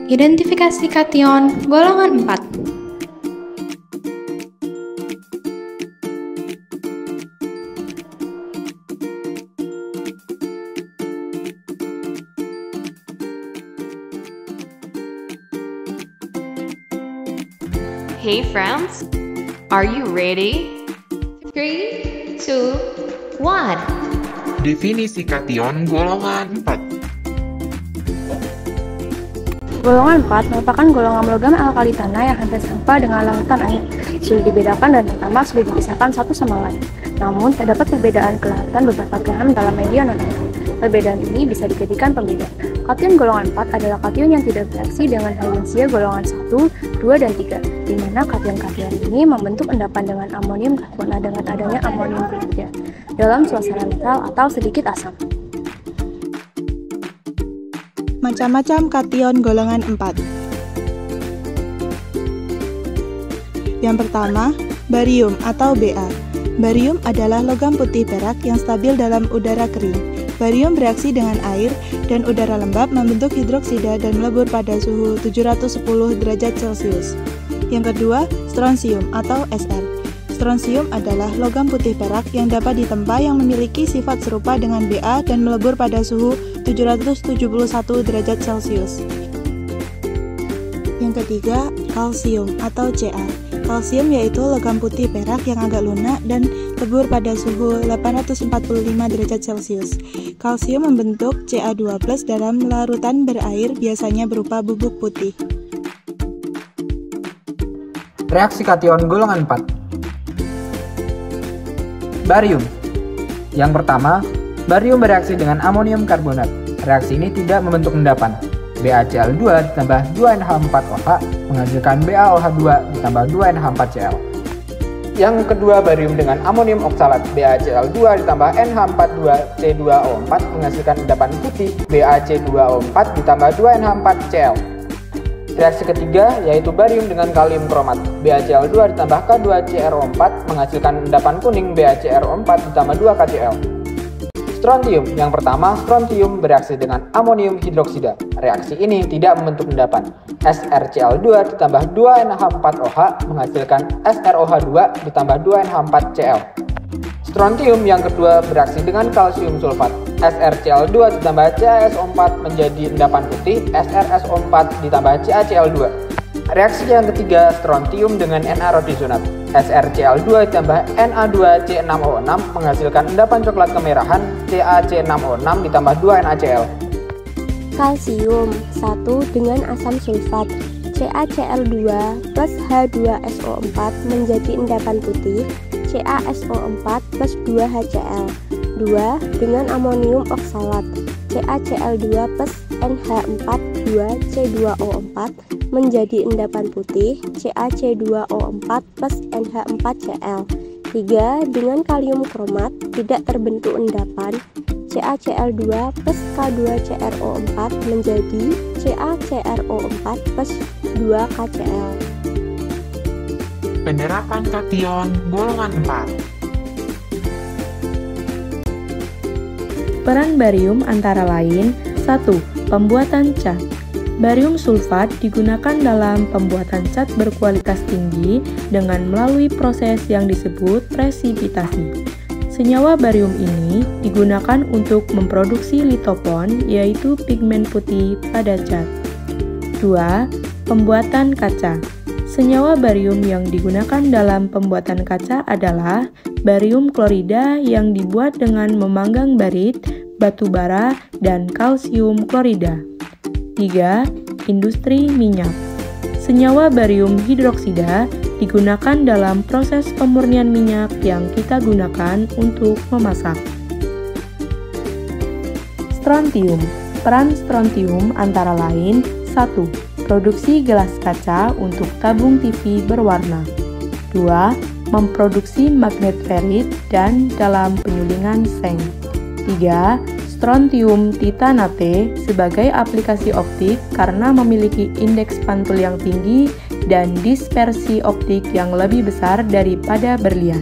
Identifikasi kation golongan 4. Hey friends, are you ready? 3, 2, 1. Definisi kation golongan 4. Golongan 4 merupakan golongan logam alkali tanah yang hampir serupa dengan lautan air. Sulit dibedakan dan terutama sulit dipisahkan satu sama lain. Namun, terdapat perbedaan kelihatan beberapa gram dalam media non-air. Perbedaan ini bisa dijadikan pembeda. Kation golongan 4 adalah kation yang tidak bereaksi dengan valensia golongan 1, 2, dan 3, di mana kation-kation ini membentuk endapan dengan amonium karbonat dengan adanya amonium klorida dalam suasana netral atau sedikit asam. Macam-macam kation golongan 4. Yang pertama, barium atau Ba. Barium adalah logam putih perak yang stabil dalam udara kering. Barium bereaksi dengan air dan udara lembab membentuk hidroksida dan melebur pada suhu 710 derajat Celcius. Yang kedua, strontium atau Sr. Strontium adalah logam putih perak yang dapat ditempa yang memiliki sifat serupa dengan Ba dan melebur pada suhu 771 derajat Celcius. Yang ketiga, kalsium atau Ca. Kalsium yaitu logam putih perak yang agak lunak dan lebur pada suhu 845 derajat Celcius. Kalsium membentuk Ca2+ dalam larutan berair biasanya berupa bubuk putih. Reaksi kation golongan 4. Barium. Yang pertama, barium bereaksi dengan amonium karbonat. Reaksi ini tidak membentuk endapan. BaCl2 ditambah 2NH4OH menghasilkan BaOH2 ditambah 2NH4Cl. Yang kedua, barium dengan amonium oksalat. BaCl2 ditambah NH42C2O4 menghasilkan endapan putih BaC2O4 ditambah 2NH4Cl. Reaksi ketiga yaitu barium dengan kalium kromat. BaCl2 ditambah K2CrO4 menghasilkan endapan kuning BaCrO4 ditambah 2KCl. Strontium. Yang pertama, strontium bereaksi dengan amonium hidroksida. Reaksi ini tidak membentuk endapan. SrCl2 ditambah 2NH4OH menghasilkan SrOH2 ditambah 2NH4Cl. Strontium yang kedua bereaksi dengan kalsium sulfat. SrCl2 ditambah CaSO4 menjadi endapan putih SrSO4 ditambah CaCl2. Reaksi yang ketiga, strontium dengan Na rhodisonat. SrCl2 ditambah Na2C6O6 menghasilkan endapan coklat kemerahan CaC6O6 ditambah 2NaCl. Kalsium 1 dengan asam sulfat. CaCl2 plus H2SO4 menjadi endapan putih CaSO4 plus 2HCl. 2 dengan amonium oksalat. CaCl2 plus NH4 2C2O4 menjadi endapan putih CaC2O4 plus NH4Cl. 3 dengan kalium kromat tidak terbentuk endapan CaCl2 plus K2CrO4 menjadi CaCrO4 plus 2KCl. Penerapan kation golongan 4. Peran barium antara lain: 1. Pembuatan cat. Barium sulfat digunakan dalam pembuatan cat berkualitas tinggi dengan melalui proses yang disebut presipitasi. Senyawa barium ini digunakan untuk memproduksi litopon, yaitu pigmen putih pada cat. 2. Pembuatan kaca. Senyawa barium yang digunakan dalam pembuatan kaca adalah barium klorida yang dibuat dengan memanggang barit, batu bara, dan kalsium klorida. 3. Industri minyak. Senyawa barium hidroksida digunakan dalam proses pemurnian minyak yang kita gunakan untuk memasak. Strontium. Peran strontium antara lain: 1. Produksi gelas kaca untuk tabung TV berwarna. 2. Memproduksi magnet ferit dan dalam penyulingan seng. 3. Strontium titanate sebagai aplikasi optik karena memiliki indeks pantul yang tinggi dan dispersi optik yang lebih besar daripada berlian.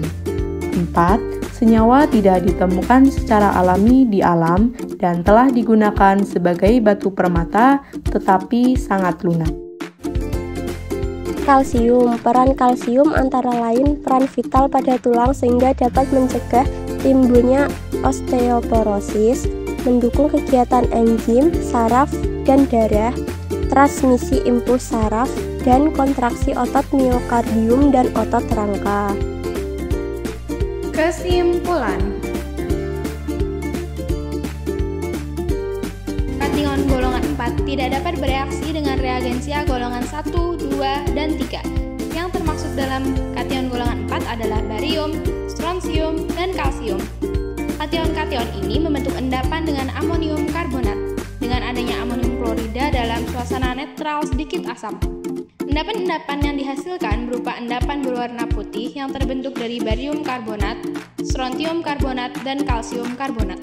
4. Senyawa tidak ditemukan secara alami di alam dan telah digunakan sebagai batu permata tetapi sangat lunak. Kalsium. Peran kalsium antara lain peran vital pada tulang sehingga dapat mencegah timbulnya osteoporosis, mendukung kegiatan enzim, saraf, dan darah, transmisi impuls saraf, dan kontraksi otot miokardium dan otot rangka. Kesimpulan. Kation golongan 4 tidak dapat bereaksi dengan reagensia golongan 1, 2, dan 3. Yang termaksud dalam kation golongan 4 adalah barium, strontium, dan kalsium. Kation-kation ini membentuk endapan dengan amonium karbonat. Dengan adanya amonium klorida dalam suasana netral sedikit asam. Endapan-endapan yang dihasilkan berupa endapan berwarna putih yang terbentuk dari barium karbonat, strontium karbonat, dan kalsium karbonat.